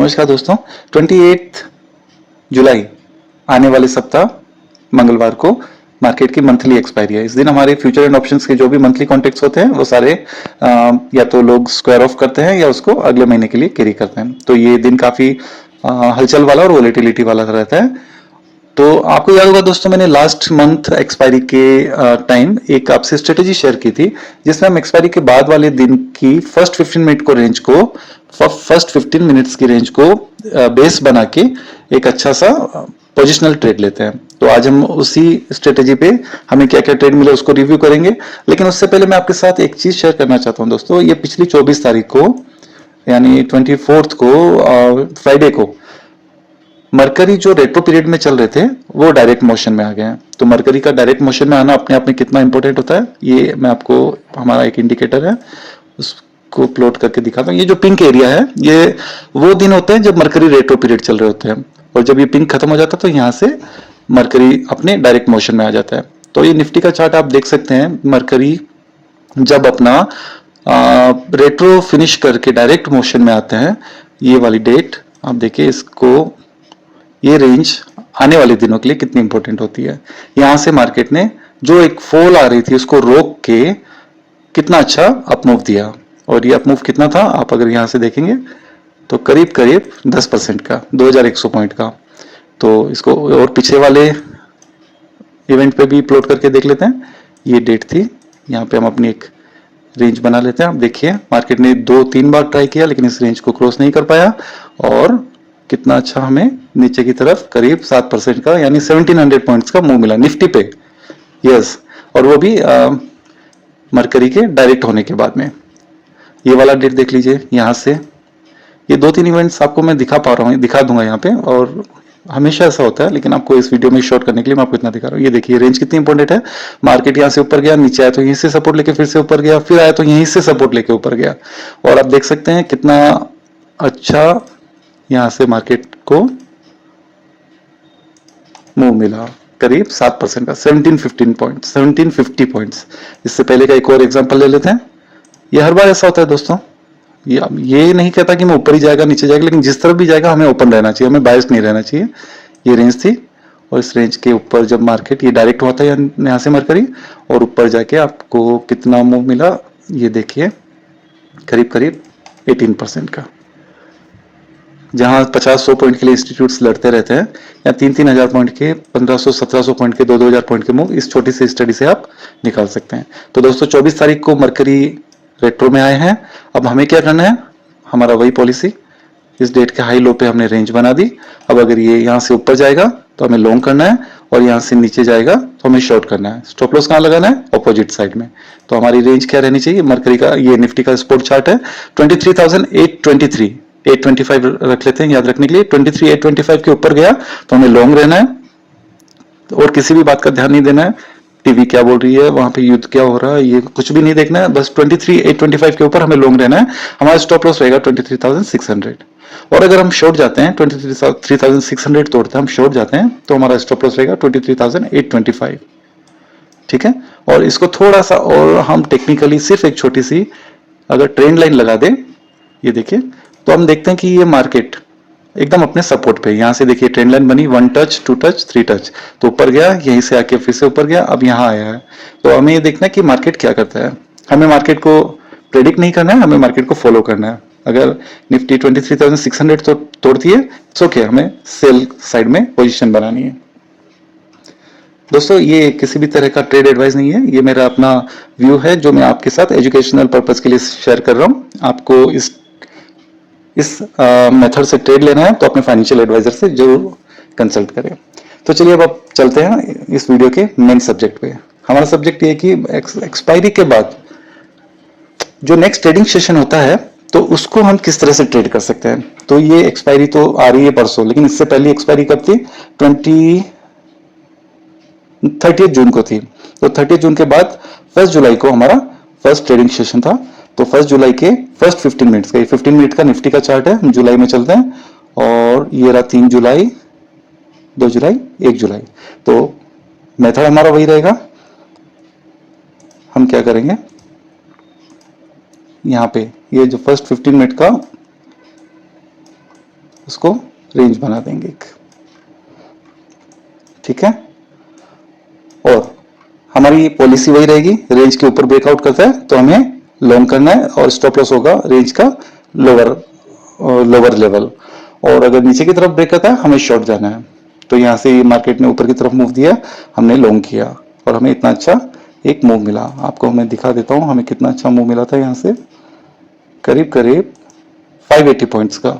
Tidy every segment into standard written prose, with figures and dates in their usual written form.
नमस्कार दोस्तों। 28 जुलाई आने वाले सप्ताह मंगलवार को मार्केट की मंथली एक्सपायरी है। इस दिन हमारे फ्यूचर एंड ऑप्शंस के जो भी मंथली कॉन्ट्रैक्ट्स होते हैं वो सारे या तो लोग स्क्वायर ऑफ करते हैं या उसको अगले महीने के लिए कैरी करते हैं। तो ये दिन काफी हलचल वाला और वोलेटिलिटी वाला रहता है। तो आपको याद होगा दोस्तों, मैंने लास्ट मंथ एक्सपायरी के टाइम एक आपसे स्ट्रेटेजी शेयर की थी जिसमें हम एक्सपायरी के बाद वाले दिन की फर्स्ट 15 मिनट को रेंज को फर्स्ट 15 मिनट्स की रेंज को बेस बना के एक अच्छा सा पोजिशनल ट्रेड लेते हैं। तो आज हम उसी स्ट्रेटेजी पे हमें क्या क्या ट्रेड मिले उसको रिव्यू करेंगे। लेकिन उससे पहले मैं आपके साथ एक चीज शेयर करना चाहता हूं दोस्तों। ये पिछली 24 तारीख को यानी 24 को फ्राइडे को मरकरी जो रेट्रो पीरियड में चल रहे थे वो डायरेक्ट मोशन में आ गए हैं। तो मरकरी का डायरेक्ट मोशन में आना अपने आप में कितना इंपॉर्टेंट होता है ये मैं आपको, हमारा एक इंडिकेटर है उसको प्लॉट करके दिखाता हूँ। ये जो पिंक एरिया है ये वो दिन होते हैं जब मरकरी रेट्रो पीरियड चल रहे होते हैं, और जब ये पिंक खत्म हो जाता है तो यहाँ से मरकरी अपने डायरेक्ट मोशन में आ जाता है। तो ये निफ्टी का चार्ट आप देख सकते हैं। मरकरी जब अपना रेट्रो फिनिश करके डायरेक्ट मोशन में आते हैं, ये वाली डेट आप देखिए, इसको ये रेंज आने वाले दिनों के लिए कितनी इंपॉर्टेंट होती है। यहां से मार्केट ने जो एक फॉल आ रही थी उसको रोक के कितना अच्छा अपमूव दिया, और ये अपमूव कितना था आप अगर यहां से देखेंगे तो करीब करीब 10% का, 2100 पॉइंट का। तो इसको और पीछे वाले इवेंट पे भी प्लॉट करके देख लेते हैं। ये डेट थी, यहाँ पे हम अपनी एक रेंज बना लेते हैं। आप देखिए मार्केट ने 2-3 बार ट्राई किया लेकिन इस रेंज को क्रॉस नहीं कर पाया, और कितना अच्छा हमें नीचे की तरफ करीब 7% का यानी 1700 पॉइंट्स का मूव मिला निफ्टी पे। यस, और वो भी मरकरी के डायरेक्ट होने के बाद में। ये वाला डेट देख लीजिए यहाँ से, ये 2-3 इवेंट्स आपको मैं दिखा पा रहा हूँ, दिखा दूंगा यहाँ पे, और हमेशा ऐसा होता है लेकिन आपको इस वीडियो में शॉर्ट करने के लिए मैं आपको इतना दिखा रहा हूँ। ये देखिए रेंज कितनी इंपॉर्टेंट है। मार्केट यहाँ से ऊपर गया, नीचे आया तो यहीं से सपोर्ट लेके फिर से ऊपर गया, फिर आया तो यहीं से सपोर्ट लेके ऊपर गया, और आप देख सकते हैं कितना अच्छा यहां से मार्केट को मूव मिला, करीब 7% का, 1750 पॉइंट्स। इससे पहले का एक और एग्जांपल ले लेते हैं। ये हर बार ऐसा होता है दोस्तों, ये नहीं कहता कि मैं ऊपर ही जाएगा नीचे जाएगा, लेकिन जिस तरफ भी जाएगा हमें ओपन रहना चाहिए, हमें बायस नहीं रहना चाहिए। ये रेंज थी, और इस रेंज के ऊपर जब मार्केट ये डायरेक्ट होता है यहाँ से मरकरी, और ऊपर जाके आपको कितना मूव मिला ये देखिए, करीब करीब 18% का। जहां 50-100 पॉइंट के लिए इंस्टीट्यूट्स लड़ते रहते हैं, या 3-3 हजार पॉइंट के, 1500-1700 पॉइंट के, 2-2 हजार पॉइंट के मूव इस छोटी सी स्टडी से आप निकाल सकते हैं। तो दोस्तों 24 तारीख को मरकरी रेट्रो में आए हैं। अब हमें क्या करना है, हमारा वही पॉलिसी, इस डेट के हाई लो पे हमने रेंज बना दी। अब अगर ये यहाँ से ऊपर जाएगा तो हमें लॉन्ग करना है, और यहाँ से नीचे जाएगा तो हमें शॉर्ट करना है। स्टॉप लॉस कहाँ लगाना है, ऑपोजिट साइड में। तो हमारी रेंज क्या रहनी चाहिए, मरकरी का ये निफ्टी का स्पोर्ट चार्ट है 23,823, 825 रख लेते हैं याद रखने के लिए। 23,825 के ऊपर गया तो हमें लॉन्ग रहना है, और किसी भी बात का ध्यान नहीं देना है, टीवी क्या बोल रही है, वहां पे युद्ध क्या हो रहा है, ये कुछ भी नहीं देखना है। बस 23,825 के ऊपर हमें लॉन्ग रहना है। हमारा स्टॉप लॉस रहेगा 23,600, और अगर हम शॉर्ट जाते हैं 23,600 तोड़ते हैं, हम शॉर्ट जाते हैं तो हमारा स्टॉप लॉस रहेगा 23,825। ठीक है, और इसको थोड़ा सा और हम टेक्निकली सिर्फ एक छोटी सी अगर ट्रेंड लाइन लगा दें, ये देखिए, तो हम देखते हैं कि ये मार्केट एकदम अपने सपोर्ट पे, यहां से देखिए ट्रेंड लाइन बनी, 1 टच, 2 टच, 3 टच, तो ऊपर गया, यहीं से आके फिर से ऊपर गया, अब यहां आया है। तो हमें ये देखना है कि मार्केट क्या करता है। हमें मार्केट को प्रेडिक्ट नहीं करना है, हमें मार्केट को फॉलो करना है। अगर निफ्टी 23,600 तो तोड़ती है, ओके, हमें सेल साइड में पोजीशन बनानी है। दोस्तों ये किसी भी तरह का ट्रेड एडवाइस नहीं है, ये मेरा अपना व्यू है जो मैं आपके साथ एजुकेशनल पर्पस के लिए शेयर कर रहा हूं। आपको इस मेथड से ट्रेड लेना है तो अपने फाइनेंशियल एडवाइजर से जरूर कंसल्ट करें। तो चलिए अब आप चलते हैं इस वीडियो के मेन सब्जेक्ट पे। हमारा सब्जेक्ट ये है कि एक्सपायरी के बाद जो नेक्स्ट ट्रेडिंग सेशन होता है तो उसको हम किस तरह से ट्रेड कर सकते हैं। तो ये एक्सपायरी तो आ रही है परसों, लेकिन इससे पहले एक्सपायरी कब थी, 30 जून को थी। तो 30 जून के बाद 1 जुलाई को हमारा फर्स्ट ट्रेडिंग सेशन था। तो 1 जुलाई के फर्स्ट 15 मिनट्स का, 15 मिनट का निफ्टी का चार्ट है, जुलाई में चलते हैं, और ये रहा 3 जुलाई, 2 जुलाई, 1 जुलाई। तो मेथड हमारा वही रहेगा। हम क्या करेंगे, यहाँ पे ये जो फर्स्ट 15 मिनट का उसको रेंज बना देंगे एक, ठीक है। और हमारी पॉलिसी वही रहेगी, रेंज के ऊपर ब्रेकआउट करता है तो हमें लॉन्ग करना है और स्टॉप लॉस होगा रेंज का लोअर लोअर लेवल, और अगर नीचे की तरफ ब्रेक करता है हमें शॉर्ट जाना है। तो यहाँ से मार्केट ने ऊपर की तरफ मूव दिया, हमने लॉन्ग किया और हमें इतना अच्छा एक मूव मिला। आपको मैं दिखा देता हूँ हमें कितना अच्छा मूव मिला था यहाँ से, करीब करीब 580 पॉइंट्स का।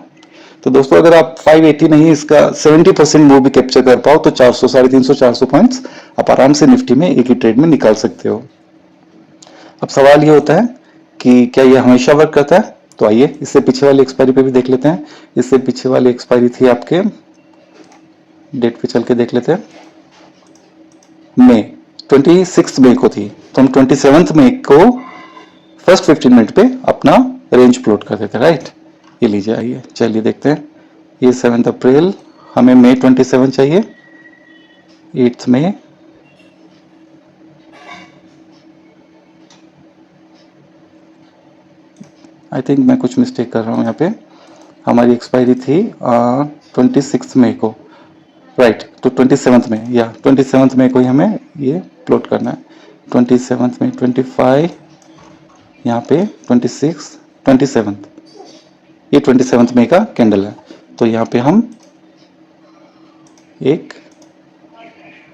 तो दोस्तों अगर आप 580 नहीं इसका 70% मूव भी कैप्चर कर पाओ तो 400 350 400 पॉइंट्स आप आराम से निफ्टी में एक ही ट्रेड में निकाल सकते हो। अब सवाल ये होता है कि क्या ये हमेशा वर्क करता है, तो आइए इससे पीछे वाली एक्सपायरी पे भी देख लेते हैं। इससे पीछे वाली एक्सपायरी थी आपके, डेट पे चल के देख लेते हैं, मई 26 मई को थी, तो हम 27 मई को फर्स्ट 15 मिनट पे अपना रेंज प्लॉट कर देते हैं, राइट। ये लीजिए, आइए चलिए देखते हैं। ये 7 अप्रैल, हमें मई 27 चाहिए, 8 मई, आई थिंक मैं कुछ मिस्टेक कर रहा हूँ यहाँ पे, हमारी एक्सपायरी थी 26 मई को, राइट। तो 27 में या 27 मई को ही हमें ये प्लॉट करना है। 27 में 25, यहाँ पे 26, 27, ये 27 मई का कैंडल है। तो यहाँ पे हम एक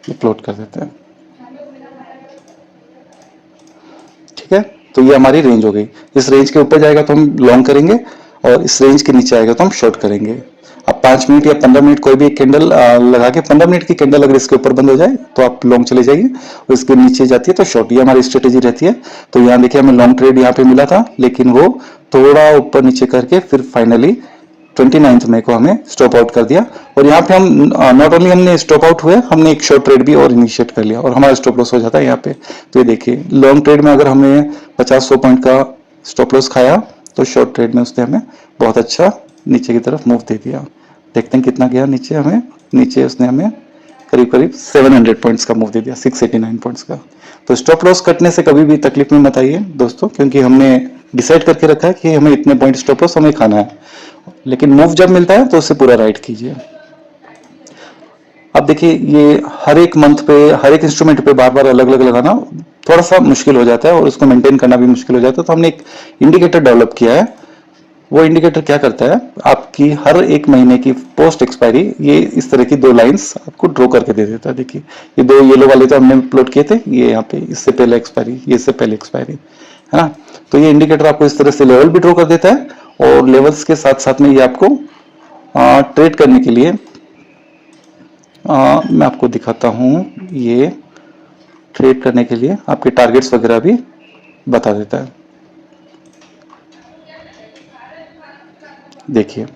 ये प्लॉट कर देते हैं, ठीक है। तो ये हमारी रेंज हो गई। इस रेंज के ऊपर जाएगा तो हम लॉन्ग करेंगे और इस रेंज के नीचे आएगा तो हम शॉर्ट करेंगे। अब 5 मिनट या 15 मिनट कोई भी एक कैंडल लगा के, 15 मिनट की कैंडल अगर इसके ऊपर बंद हो जाए तो आप लॉन्ग चले जाइए, और इसके नीचे जाती है तो शॉर्ट। ये हमारी स्ट्रेटेजी रहती है। तो यहाँ देखिए हमें लॉन्ग ट्रेड यहाँ पे मिला था, लेकिन वो थोड़ा ऊपर नीचे करके फिर फाइनली 29 मई को हमें स्टॉप आउट कर दिया। और यहाँ पे हम नॉट ओनली हमने स्टॉप आउट हुए, हमने एक शॉर्ट ट्रेड भी और इनिशिएट कर लिया और हमारा स्टॉप लॉस हो जाता है यहाँ पे। तो ये देखिए लॉन्ग ट्रेड में अगर हमने 50-100 पॉइंट का स्टॉप लॉस खाया तो शॉर्ट ट्रेड में उसने हमें बहुत अच्छा नीचे की तरफ मूव दे दिया। देखते हैं कितना गया नीचे, हमें नीचे उसने हमें करीब करीब 700 पॉइंट्स का मूव दे दिया, 689 पॉइंट्स का। तो स्टॉप लॉस कटने से कभी भी तकलीफ में मत आइए दोस्तों, क्योंकि हमने डिसाइड करके रखा है कि हमें इतने पॉइंट स्टॉप लॉस हमें खाना है, लेकिन मूव जब मिलता है तो उसे पूरा राइट कीजिए। अब देखिए ये हर एक मंथ पे हर एक इंस्ट्रूमेंट पे बार बार अलग अलग लगाना थोड़ा सा मुश्किल हो जाता है और उसको मेंटेन करना भी मुश्किल हो जाता है। तो हमने एक इंडिकेटर डेवलप किया है। वो इंडिकेटर क्या करता है, आपकी हर एक महीने की पोस्ट एक्सपायरी ये इस तरह की 2 लाइंस आपको ड्रॉ करके दे देता है। देखिए ये 2 येलो वाले तो हमने प्लॉट किए थे, ये यहाँ पे इससे पहले एक्सपायरी, ये इससे पहले एक्सपायरी, है ना। तो ये इंडिकेटर आपको इस तरह से लेवल भी ड्रॉ कर देता है, और लेवल्स के साथ साथ में ये आपको ट्रेड करने के लिए मैं आपको दिखाता हूँ, ये ट्रेड करने के लिए आपके टारगेट्स वगैरह भी बता देता है। देखिए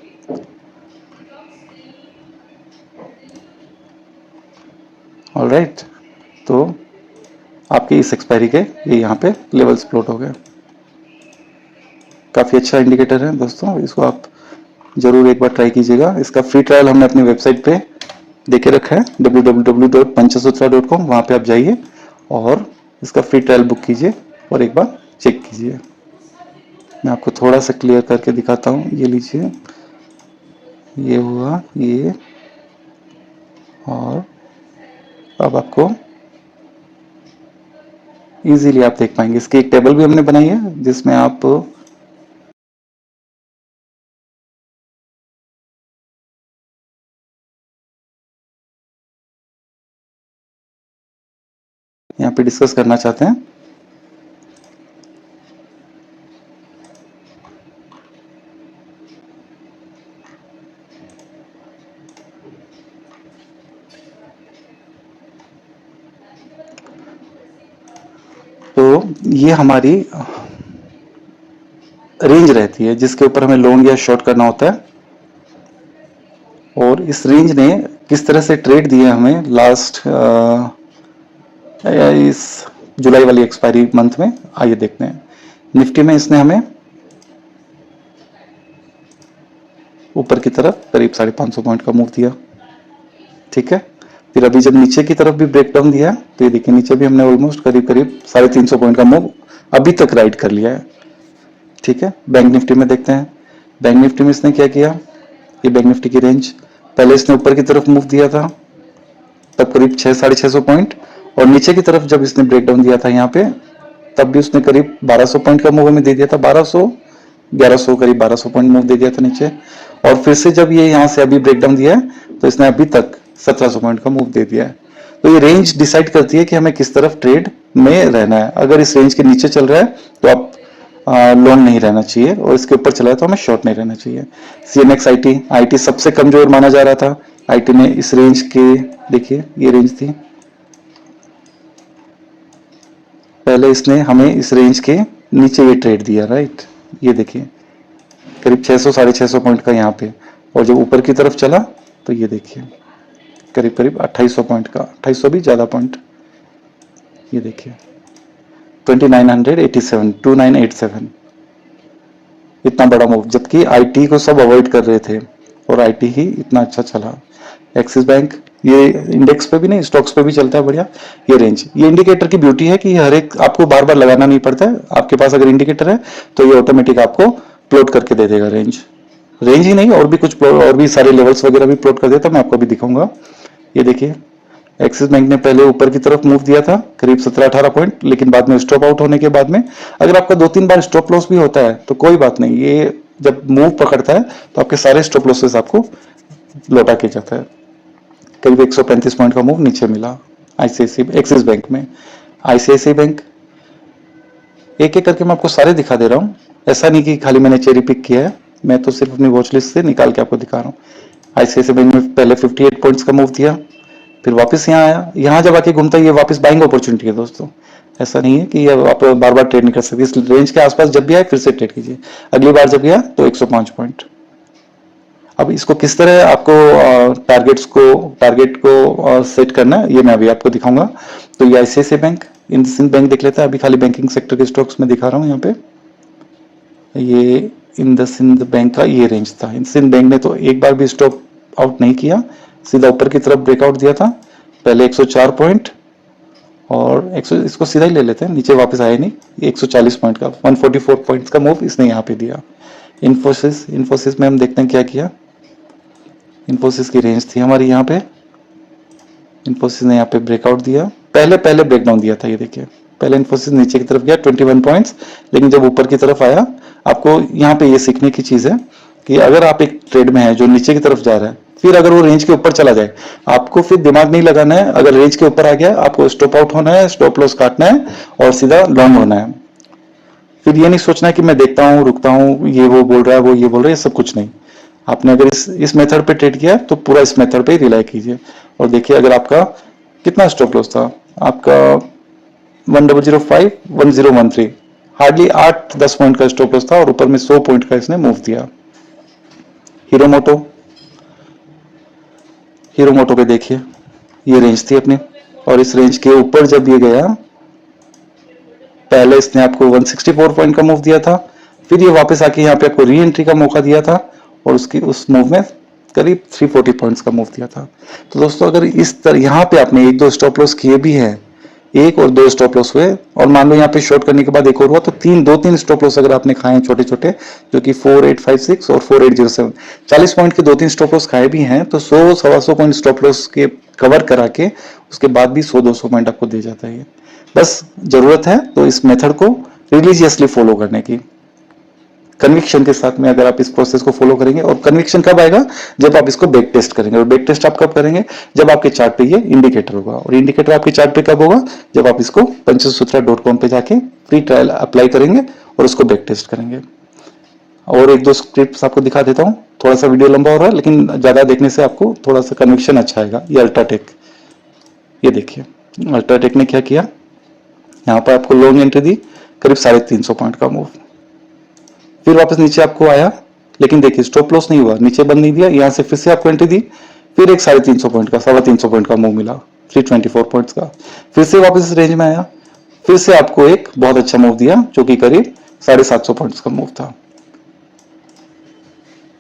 ऑलराइट, तो आपकी इस एक्सपायरी के ये यहाँ पे लेवल्स प्लॉट हो गए। काफ़ी अच्छा इंडिकेटर है दोस्तों, इसको आप जरूर एक बार ट्राई कीजिएगा। इसका फ्री ट्रायल हमने अपनी वेबसाइट पे देके रखा है www.panchasutra.com, वहाँ पे आप जाइए और इसका फ्री ट्रायल बुक कीजिए और एक बार चेक कीजिए। मैं आपको थोड़ा सा क्लियर करके दिखाता हूँ। ये लीजिए, ये हुआ ये, और अब आपको इजीली आप देख पाएंगे। इसकी एक टेबल भी हमने बनाई है जिसमें आप यहाँ पे डिस्कस करना चाहते हैं। तो ये हमारी रेंज रहती है जिसके ऊपर हमें लॉन्ग या शॉर्ट करना होता है, और इस रेंज ने किस तरह से ट्रेड दिए हमें लास्ट इस जुलाई वाली एक्सपायरी मंथ में, आइए देखते हैं। निफ्टी में इसने हमें ऊपर की तरफ करीब 550 पॉइंट का मूव दिया, ठीक है। फिर अभी जब नीचे की तरफ भी ब्रेकडाउन दिया है तो ये देखिए नीचे भी हमने ऑलमोस्ट करीब करीब 350 पॉइंट का मूव अभी तक राइड कर लिया है, ठीक है। बैंक निफ्टी में देखते हैं। बैंक निफ्टी में इसने क्या किया, ये बैंक निफ्टी की रेंज, पहले इसने ऊपर की तरफ मूव दिया था तब करीब 600-650 पॉइंट, और नीचे की तरफ जब इसने ब्रेकडाउन दिया था यहाँ पे तब भी उसने करीब 1200 पॉइंट का मूव हमें दे दिया था, 1100 करीब 1200 पॉइंट मूव दे दिया था नीचे। और फिर से जब ये यहाँ से अभी ब्रेकडाउन दिया है तो इसने अभी तक 1700 पॉइंट का मूव दे दिया है। तो ये रेंज डिसाइड करती है कि हमें किस तरफ ट्रेड में रहना है। अगर इस रेंज के नीचे चल रहा है तो आप लॉन्ग नहीं रहना चाहिए, और इसके ऊपर चला है तो हमें शॉर्ट नहीं रहना चाहिए। CMX IT सबसे कमजोर माना जा रहा था। IT में इस रेंज के, देखिए ये रेंज थी, पहले इसने हमें इस रेंज के नीचे ये ट्रेड दिया, राइट, ये देखिए करीब 600-650 पॉइंट का यहाँ पे, और जब ऊपर की तरफ चला तो ये देखिए करीब 2800 पॉइंट का, 2800 भी ज्यादा पॉइंट, ये देखिए 2987 इतना बड़ा मूव, जबकि IT को सब अवॉइड कर रहे थे और IT ही इतना अच्छा चला। एक्सिस बैंक, ये इंडेक्स पे भी नहीं, स्टॉक्स पे भी चलता है बढ़िया। ये रेंज, ये इंडिकेटर की ब्यूटी है कि हर एक आपको बार बार लगाना नहीं पड़ता है। आपके पास अगर इंडिकेटर है तो ये ऑटोमेटिक आपको प्लॉट करके दे देगा रेंज ही नहीं, और भी कुछ और भी सारे लेवल्स वगैरह भी प्लॉट कर देता, मैं आपको भी दिखाऊंगा। ये देखिए एक्सिस बैंक ने पहले ऊपर की तरफ मूव दिया था करीब 17-18 पॉइंट, लेकिन बाद में स्टॉप आउट होने के बाद में अगर आपका 2-3 बार स्टॉप लॉस भी होता है तो कोई बात नहीं, ये जब मूव पकड़ता है तो आपके सारे स्टॉप लॉसेस आपको लौटा के जाता है। करीब 135 पॉइंट का मूव नीचे मिला एक्सिस बैंक में। ICICI बैंक, एक एक करके मैं आपको सारे दिखा दे रहा हूँ, ऐसा नहीं कि खाली मैंने चेरी पिक किया है, मैं तो सिर्फ अपनी वॉच लिस्ट से निकाल के आपको दिखा रहा हूँ। ICICI बैंक में पहले 58 पॉइंट्स का मूव दिया, फिर वापस यहाँ आया, यहाँ जब आके घूमता है ये वापस बाइंग अपॉर्चुनिटी है दोस्तों, ऐसा नहीं है कि ये आप बार बार ट्रेड नहीं कर सकते। इस रेंज के आसपास जब भी आए फिर से ट्रेड कीजिए, अगली बार जब गया तो 105 पॉइंट। अब इसको किस तरह आपको टारगेट को सेट करना है ये मैं अभी आपको दिखाऊंगा। तो ये ICICI बैंक, इंडसइंड बैंक देख लेते हैं, अभी खाली बैंकिंग सेक्टर के स्टॉक्स में दिखा रहा हूँ यहाँ पे। ये इंडसइंड बैंक का ये रेंज था, इंडसइंड बैंक ने तो एक बार भी स्टॉप आउट नहीं किया, सीधा ऊपर की तरफ ब्रेकआउट दिया था, पहले 104 पॉइंट और इसको सीधा ही ले लेते हैं, नीचे वापस आया नहीं, 140 पॉइंट का 144 पॉइंट्स का मूव इसने यहाँ पे दिया। इन्फोसिस में हम देखते हैं क्या किया। इन्फोसिस की रेंज थी हमारी यहाँ पे, इन्फोसिस ने यहाँ पे ब्रेकआउट दिया, पहले ब्रेकडाउन दिया था, ये देखिए पहले इन्फोसिस नीचे की तरफ गया 21 पॉइंट्स, लेकिन जब ऊपर की तरफ आया, आपको यहाँ पे ये सीखने की चीज है कि अगर आप एक ट्रेड में है जो नीचे की तरफ जा रहा है, फिर अगर वो रेंज के ऊपर चला जाए, आपको फिर दिमाग नहीं लगाना है, अगर रेंज के ऊपर आ गया आपको स्टॉप आउट होना है, स्टॉप लॉस काटना है और सीधा लॉन्ग होना है। फिर ये नहीं सोचना है कि मैं देखता हूँ, रुकता हूँ, ये वो बोल रहा है, वो ये बोल रहा है, ये सब कुछ नहीं। आपने अगर इस मेथड पे ट्रेड किया तो पूरा इस मेथड पे रिलाई कीजिए, और देखिए अगर आपका कितना स्टॉप लॉस था, आपका 1005 1013, हार्डली 8-10 पॉइंट का स्टॉप लॉस था, और ऊपर में 100 पॉइंट का इसने मूव दिया। हीरो मोटो पे देखिए ये रेंज थी अपनी, और इस रेंज के ऊपर जब ये गया, पहले इसने आपको 164 पॉइंट का मूव दिया था, फिर ये वापस आके यहाँ पे आपको री एंट्री का मौका दिया था, और उसकी उस मूव में करीब 340 पॉइंट्स का मूव दिया था। तो दोस्तों अगर इस तरह यहाँ पे आपने 1-2 स्टॉप लॉस किए भी हैं, 1 और 2 स्टॉप लॉस हुए, और मान लो यहाँ पे शॉर्ट करने के बाद एक और हुआ, तो 2-3 स्टॉप लॉस अगर आपने खाए छोटे छोटे, जो कि 4856 और 4807, 40 पॉइंट के 2-3 स्टॉप लॉस खाए भी हैं, तो 100-125 पॉइंट स्टॉप लॉस के कवर करा के उसके बाद भी 100-200 पॉइंट आपको दे जाता है। बस जरूरत है तो इस मेथड को रिलीजियसली फॉलो करने की, कन्विक्शन के साथ में अगर आप इस प्रोसेस को फॉलो करेंगे। और कन्विक्शन कब आएगा, जब आप इसको बैक टेस्ट करेंगे, और बैक टेस्ट आप कब करेंगे, जब आपके चार्ट पे ये इंडिकेटर होगा, और इंडिकेटर आपके चार्ट पे कब होगा, जब आप इसको panchasutra.com पे जाके फ्री ट्रायल अप्लाई करेंगे और उसको बैक टेस्ट करेंगे। और 1-2 स्क्रिप्ट्स आपको दिखा देता हूँ, थोड़ा सा वीडियो लंबा हो रहा है लेकिन ज्यादा देखने से आपको थोड़ा सा कन्विक्शन अच्छा आएगा। ये अल्ट्राटेक, ये देखिए अल्ट्राटेक ने क्या किया, यहाँ पर आपको लॉन्ग एंट्री दी, करीब 350 पॉइंट का मूव, फिर वापस नीचे आपको आया, लेकिन देखिए स्टॉप लॉस नहीं हुआ, नीचे बंद नहीं दिया, यहाँ से फिर से आपको एंट्री दी, फिर एक 350 पॉइंट का 350 पॉइंट का मूव मिला, 324 पॉइंट्स का, फिर से वापस इस रेंज में आया, फिर से आपको एक बहुत अच्छा मूव दिया जो कि करीब 750 पॉइंट्स का मूव था।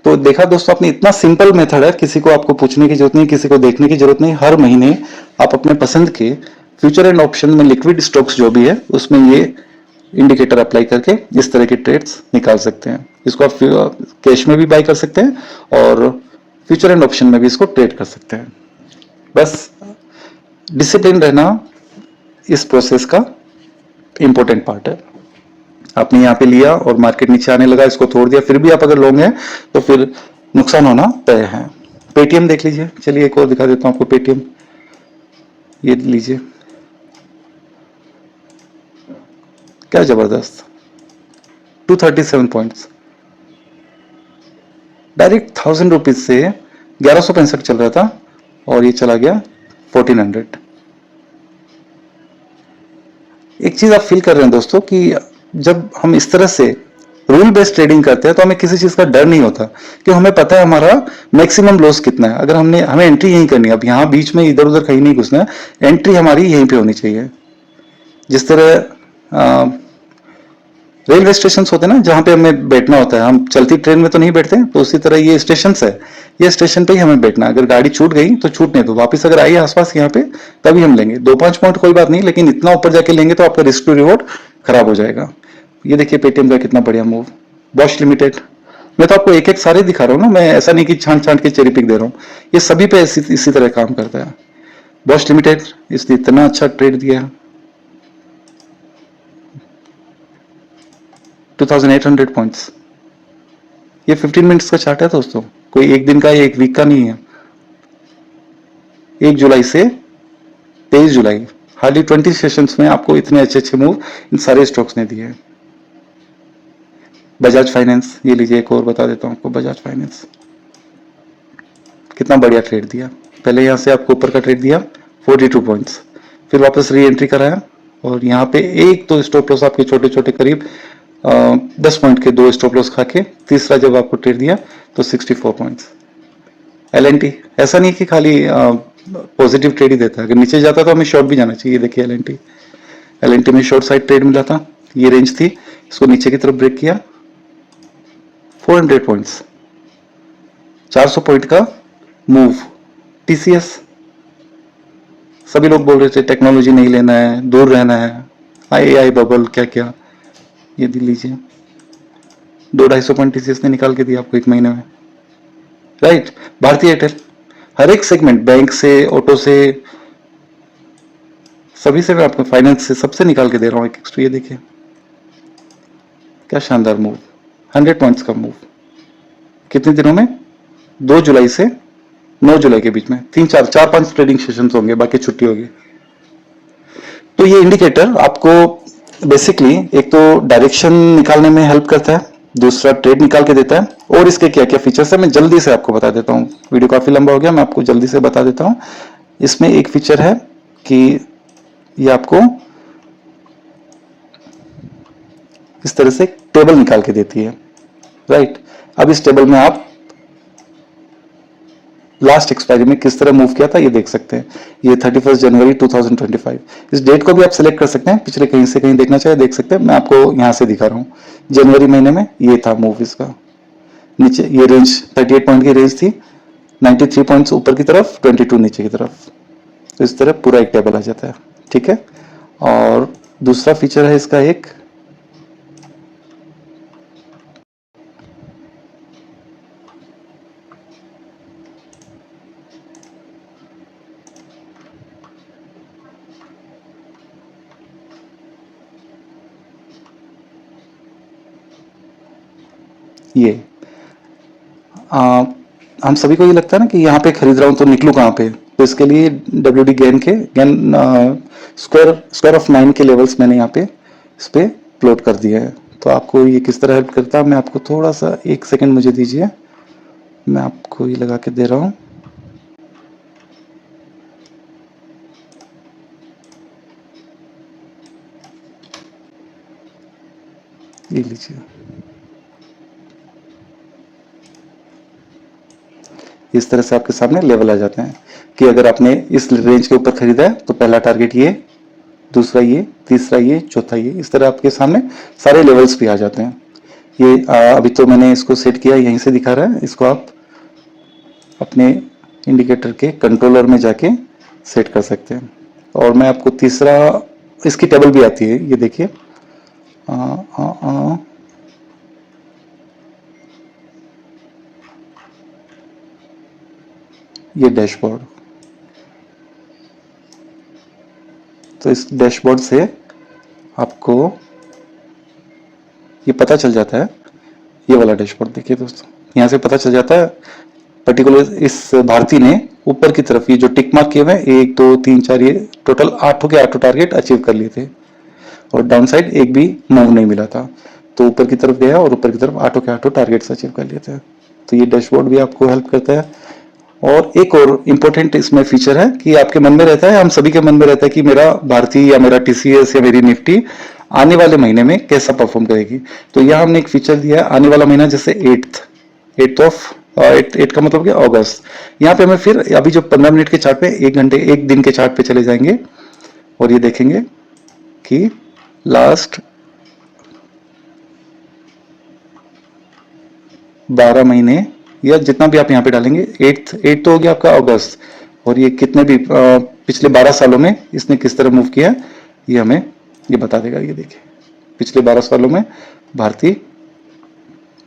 तो देखा दोस्तों, अपनी इतना सिंपल मेथड है, किसी को आपको पूछने की जरूरत नहीं, किसी को देखने की जरूरत नहीं, हर महीने आप अपने पसंद के फ्यूचर एंड ऑप्शन में लिक्विड स्टॉक्स जो भी है उसमें ये इंडिकेटर अप्लाई करके इस तरह के ट्रेड्स निकाल सकते हैं। इसको आप कैश में भी बाय कर सकते हैं और फ्यूचर एंड ऑप्शन में भी इसको ट्रेड कर सकते हैं। बस डिसिप्लिन रहना इस प्रोसेस का इंपॉर्टेंट पार्ट है। आपने यहाँ पे लिया और मार्केट नीचे आने लगा, इसको तोड़ दिया, फिर भी आप अगर लॉन्ग है तो फिर नुकसान होना तय है। पेटीएम देख लीजिए, चलिए एक और दिखा देता हूं आपको पेटीएम। ये लीजिए, क्या जबरदस्त 237 पॉइंट्स, डायरेक्ट 1000 रुपीज से 1165 चल रहा था और ये चला गया 1400। एक चीज आप फील कर रहे हैं दोस्तों कि जब हम इस तरह से रूल बेस्ड ट्रेडिंग करते हैं तो हमें किसी चीज का डर नहीं होता, कि हमें पता है हमारा मैक्सिमम लॉस कितना है। अगर हमें एंट्री यहीं करनी है, अब यहाँ बीच में इधर उधर कहीं नहीं घुसना है, एंट्री हमारी यहीं पे होनी चाहिए। जिस तरह रेलवे स्टेशन होते हैं ना, जहां पे हमें बैठना होता है, हम चलती ट्रेन में तो नहीं बैठते, तो उसी तरह ये स्टेशन है, ये स्टेशन पे ही हमें बैठना है। अगर गाड़ी छूट गई तो छूटने दो, वापस अगर आई आसपास यहाँ पे तभी हम लेंगे। 2-5 पॉइंट कोई बात नहीं, लेकिन इतना ऊपर जाके लेंगे तो आपका रिस्क टू रिवॉर्ड खराब हो जाएगा। ये देखिए पेटीएम का कितना बढ़िया मूव, बॉश लिमिटेड। मैं तो आपको एक एक सारे दिखा रहा हूँ ना, मैं ऐसा नहीं कि छांट छांट के चेरी पिक दे रहा हूँ, ये सभी पे इसी तरह काम करता है। बॉश लिमिटेड इसने इतना अच्छा ट्रेड दिया है, 2800 पॉइंट्स। ये 15 मिनट्स का चार्ट है दोस्तों, कोई एक दिन का या एक वीक का नहीं है। 1 जुलाई से 23 जुलाई, हार्डली 20 सेशंस में आपको इतने अच्छे अच्छे मूव इन सारे स्टॉक्स ने दिए हैं। बजाज फाइनेंस, ये लीजिए एक और बता देता हूं आपको, बजाज फाइनेंस कितना बढ़िया ट्रेड दिया। पहले यहां से आपको ऊपर का ट्रेड दिया 42 पॉइंट्स, फिर वापस री एंट्री कराया और यहाँ पे एक तो स्टॉप लॉस आपके छोटे छोटे करीब 10 पॉइंट के 2 स्टॉप लॉस खा के तीसरा जब आपको ट्रेड दिया तो 64 पॉइंट्स। एलएनटी ऐसा नहीं कि खाली पॉजिटिव ट्रेड ही देता है, अगर नीचे जाता तो हमें शॉर्ट भी जाना चाहिए। देखिए एलएनटी में शॉर्ट साइड ट्रेड मिला था, ये रेंज थी, इसको नीचे की तरफ ब्रेक किया, 400 पॉइंट्स, 400 पॉइंट का मूव। टीसीएस, सभी लोग बोल रहे थे टेक्नोलॉजी नहीं लेना है, दूर रहना है, आई बबल क्या क्या, ये दिल लीजिए 200-250 पॉइंट टीसीएस ने निकाल के दिया आपको एक महीने में, राइट। भारतीय एयरटेल, हर एक सेगमेंट, बैंक से, ऑटो से, सभी से, मैं आपको फाइनेंस से, सबसे निकाल के दे रहा हूं एक एक्स्ट्रा। ये देखिए क्या शानदार मूव, 100 पॉइंट्स का मूव कितने दिनों में, 2 जुलाई से 9 जुलाई के बीच में, 4-5 ट्रेडिंग सेशंस होंगे, बाकी छुट्टी होगी। तो ये इंडिकेटर आपको बेसिकली एक तो डायरेक्शन निकालने में हेल्प करता है, दूसरा ट्रेड निकाल के देता है, और इसके क्या क्या फीचर्स है मैं जल्दी से आपको बता देता हूँ। वीडियो काफी लंबा हो गया, मैं आपको जल्दी से बता देता हूँ। इसमें एक फीचर है कि ये आपको इस तरह से टेबल निकाल के देती है, राइट। अब इस टेबल में आप लास्ट एक्सपायरी में किस तरह मूव किया था ये देख सकते हैं। ये 31 जनवरी 2025, इस डेट को भी आप सिलेक्ट कर सकते हैं, पिछले कहीं से कहीं देखना चाहे देख सकते हैं। मैं आपको यहां से दिखा रहा हूं, जनवरी महीने में ये था मूव इसका। नीचे ये रेंज 38 पॉइंट की रेंज थी, 93 पॉइंट्स ऊपर की तरफ, 22 नीचे की तरफ, तो इस तरह पूरा एक टेबल आ जाता है, ठीक है। और दूसरा फीचर है इसका एक, ये हम सभी को ये लगता है ना कि यहाँ पे खरीद रहा हूँ तो निकलूँ कहाँ पे, तो इसके लिए WD गेन स्क्वायर ऑफ 9 के लेवल्स मैंने यहाँ पे इस पे प्लॉट कर दिया है। तो आपको ये किस तरह हेल्प करता है, मैं आपको थोड़ा सा 1 सेकंड मुझे दीजिए, मैं आपको ये लगा के दे रहा हूँ। ये लीजिए, इस तरह से आपके सामने लेवल आ जाते हैं कि अगर आपने इस रेंज के ऊपर खरीदा है तो पहला टारगेट ये, दूसरा ये, तीसरा ये, चौथा ये, इस तरह आपके सामने सारे लेवल्स भी आ जाते हैं। ये अभी तो मैंने इसको सेट किया, यहीं से दिखा रहा है, इसको आप अपने इंडिकेटर के कंट्रोलर में जाके सेट कर सकते हैं। और मैं आपको तीसरा, इसकी टेबल भी आती है, ये देखिए, ये डैशबोर्ड। तो इस डैशबोर्ड से आपको ये पता चल जाता है, ये वाला डैशबोर्ड देखिए दोस्तों, यहाँ से पता चल जाता है पर्टिकुलर इस भारती ने ऊपर की तरफ ये जो टिक मार्क किए हुए हैं 1 2 3 4, ये टोटल 8 के 8 टारगेट अचीव कर लिए थे और डाउन साइड एक भी मूव नहीं मिला था। तो ऊपर की तरफ गया और ऊपर की तरफ 8 के 8 टारगेट्स अचीव कर लिए थे। तो ये डैशबोर्ड भी आपको हेल्प करता है। और एक और इम्पोर्टेंट इसमें फीचर है कि आपके मन में रहता है, हम सभी के मन में रहता है कि मेरा भारती या मेरा टीसीएस या मेरी निफ्टी आने वाले महीने में कैसा परफॉर्म करेगी। तो यहाँ हमने एक फीचर दिया है, आने वाला महीना जैसे 8 का मतलब क्या, अगस्त। यहाँ पे हमें फिर अभी जो 15 मिनट के चार्ट पे, 1 दिन के चार्ट पे चले जाएंगे और ये देखेंगे कि लास्ट 12 महीने या जितना भी आप यहाँ पे डालेंगे, 8 तो हो गया आपका अगस्त, और ये कितने भी पिछले 12 सालों में इसने किस तरह मूव किया ये हमें ये बता देगा। ये देखिए पिछले 12 सालों में भारती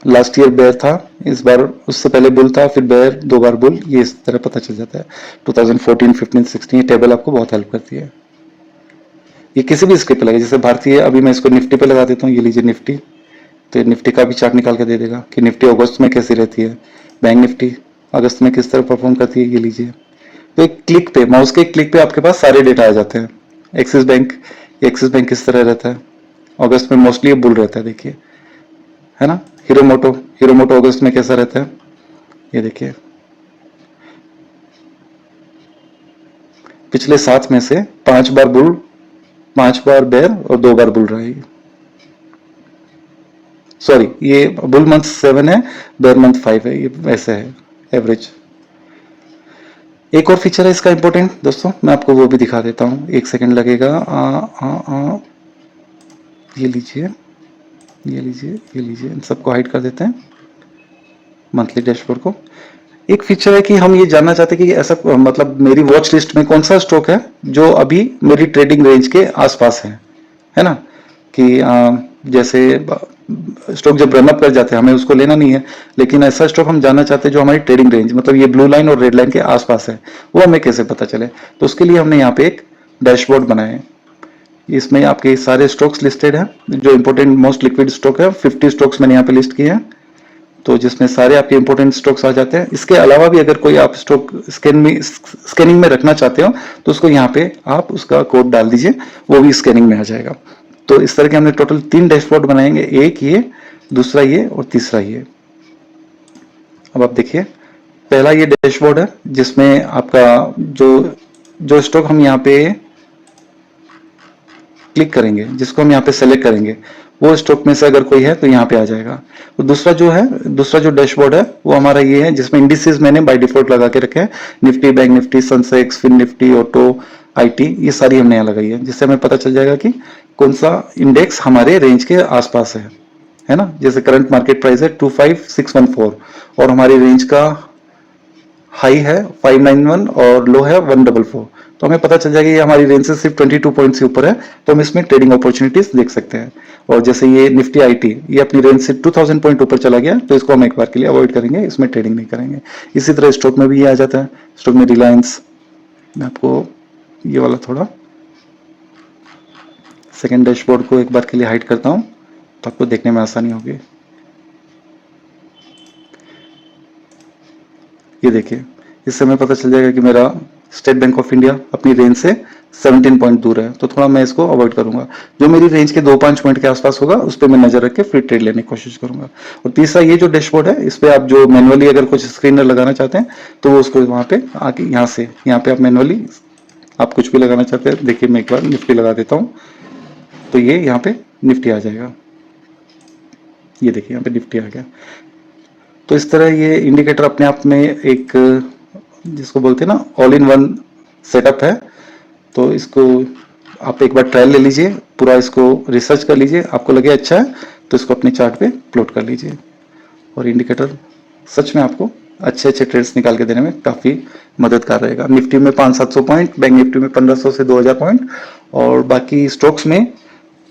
लास्ट ईयर बेयर था, इस बार उससे पहले बुल था, फिर बेयर, 2 बार बुल, ये इस तरह पता चल जाता है। 2014, 15, 16 ये टेबल आपको बहुत हेल्प करती है। ये किसी भी स्क्रिप्ट पे लगे, जैसे भारतीय, अभी मैं इसको निफ्टी पे लगा देता हूँ, ये लीजिए निफ्टी, तो निफ्टी का भी चार्ट निकाल के दे देगा कि निफ्टी अगस्त में कैसी रहती है, बैंक निफ्टी अगस्त में किस तरह परफॉर्म करती है, ये लीजिए। तो एक क्लिक पे, माउस के क्लिक पे आपके पास सारे डेटा आ जाते हैं। एक्सिस बैंक किस तरह रहता है, अगस्त में मोस्टली बुल रहता है, देखिए है ना। हीरो मोटो अगस्त में कैसा रहता है, ये देखिए पिछले 7 में से 5 बार बुल, 5 बार बेयर और 2 बार बुल रहा है। सॉरी, ये बुल मंथ 7 है, बेयर मंथ 5 है, ये वैसे है एवरेज। एक और फीचर है इसका इंपॉर्टेंट दोस्तों, मैं आपको वो भी दिखा देता हूँ, 1 सेकंड लगेगा। ये लीजिए इन सबको हाइड कर देते हैं, मंथली डैशबोर्ड को। एक फीचर है कि हम ये जानना चाहते हैं कि ऐसा मतलब मेरी वॉच लिस्ट में कौन सा स्टॉक है जो अभी मेरी ट्रेडिंग रेंज के आसपास है ना। कि जैसे स्टॉक जब रनअप कर जाते हैं हमें उसको लेना नहीं है, लेकिन ऐसा स्टॉक हम जानना चाहते हैं जो हमारी ट्रेडिंग रेंज, मतलब ये ब्लू लाइन और रेड लाइन के आसपास है, वो हमें कैसे पता चले। तो उसके लिए हमने यहाँ पे एक डैशबोर्ड बनाया है। इसमें आपके सारे स्टॉक्स लिस्टेड हैं, जो इंपॉर्टेंट मोस्ट लिक्विड स्टॉक है, 50 स्टॉक्स मैंने यहाँ पे लिस्ट किए हैं, तो जिसमें सारे आपके इंपॉर्टेंट स्टॉक्स आ जाते हैं। इसके अलावा भी अगर कोई आप स्टॉक स्कैनिंग में रखना चाहते हो तो उसको यहाँ पे आप उसका कोड डाल दीजिए, वो भी स्कैनिंग में आ जाएगा। तो इस तरह के हमने टोटल 3 डैशबोर्ड बनाएंगे, एक ये, दूसरा ये और तीसरा ये। अब आप देखिए, पहला ये डैशबोर्ड है जिसमें आपका जो स्टॉक हम यहाँ पे क्लिक करेंगे, जिसको हम यहाँ पे सेलेक्ट करेंगे, वो स्टॉक में से अगर कोई है तो यहाँ पे आ जाएगा। तो दूसरा जो डैशबोर्ड है वो हमारा ये है, जिसमें इंडिसेस मैंने बाय डिफॉल्ट लगा के रखे हैं, Nifty, bank Nifty, Sensex, Fin Nifty, auto, IT, ये सारी हमने यहाँ लगाई है, जिससे हमें पता चल जाएगा कि कौन सा इंडेक्स हमारे रेंज के आसपास है ना। जैसे करंट मार्केट प्राइस है 25614 और हमारी रेंज का हाई है 591 और लो है 144, तो हमें पता चल जाएगा ये हमारी रेंज से सिर्फ 22 पॉइंट से ऊपर है, तो हम इसमें ट्रेडिंग अपॉर्चुनिटीज देख सकते हैं। और जैसे ये निफ्टी आईटी, ये अपनी रेंज से 2000 पॉइंट ऊपर चला गया, तो इसको हम एक बार के लिए अवॉइड करेंगे, इसमें ट्रेडिंग नहीं करेंगे। इसी तरह स्टॉक में भी ये आ जाता है, स्टॉक में रिलायंस, मैं आपको ये वाला थोड़ा सेकेंड डैशबोर्ड को एक बार के लिए हाइड करता हूँ तो आपको देखने में आसानी होगी। ये देखिए, इससे हमें पता चल जाएगा कि मेरा स्टेट बैंक ऑफ इंडिया अपनी रेंज से 17 पॉइंट दूर है, तो थोड़ा मैं इसको अवॉइड करूंगा। जो मेरी रेंज के 2-5 पॉइंट के आसपास होगा उस पर मैं नजर रख के फिर ट्रेड लेने की कोशिश करूंगा। और तीसरा ये जो डैशबोर्ड है, इस पे आप जो मैनुअली अगर कुछ स्क्रीनर लगाना चाहते हैं तो वो उसको वहां पे आके यहाँ पे आप मैनुअली आप कुछ भी लगाना चाहते हैं। देखिए मैं एक बार निफ्टी लगा देता हूँ, तो ये यहाँ पे निफ्टी आ जाएगा। ये देखिए यहाँ पे निफ्टी आ गया। तो इस तरह ये इंडिकेटर अपने आप में एक, जिसको बोलते हैं ना, ऑल इन वन सेटअप है। तो इसको आप एक बार ट्रायल ले लीजिए, पूरा इसको रिसर्च कर लीजिए, आपको लगे अच्छा है तो इसको अपने चार्ट पे प्लॉट कर लीजिए। और इंडिकेटर सच में आपको अच्छे ट्रेड्स निकाल के देने में काफ़ी मददगार रहेगा। निफ्टी में 500-700 पॉइंट, बैंक निफ्टी में 1500 से 2000 पॉइंट, और बाकी स्टॉक्स में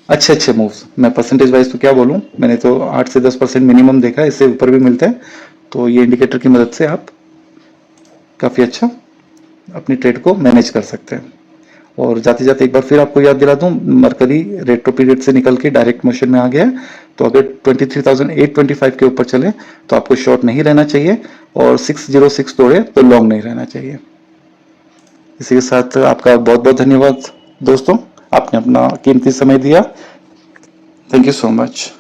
अच्छे मूव्स। मैं परसेंटेज वाइज तो क्या बोलूं, मैंने तो 8 से 10% मिनिमम देखा है, इससे ऊपर भी मिलते हैं। तो ये इंडिकेटर की मदद से आप काफ़ी अच्छा अपनी ट्रेड को मैनेज कर सकते हैं। और जाते जाते एक बार फिर आपको याद दिला दूं, मरकरी रेट्रो पीरियड से निकल के डायरेक्ट मोशन में आ गया है, तो अगर 23,825 के ऊपर चले तो आपको शॉर्ट नहीं रहना चाहिए, और 606 तोड़े तो लॉन्ग नहीं रहना चाहिए। इसी के साथ आपका बहुत बहुत धन्यवाद दोस्तों, आपने अपना कीमती समय दिया। Thank you so much.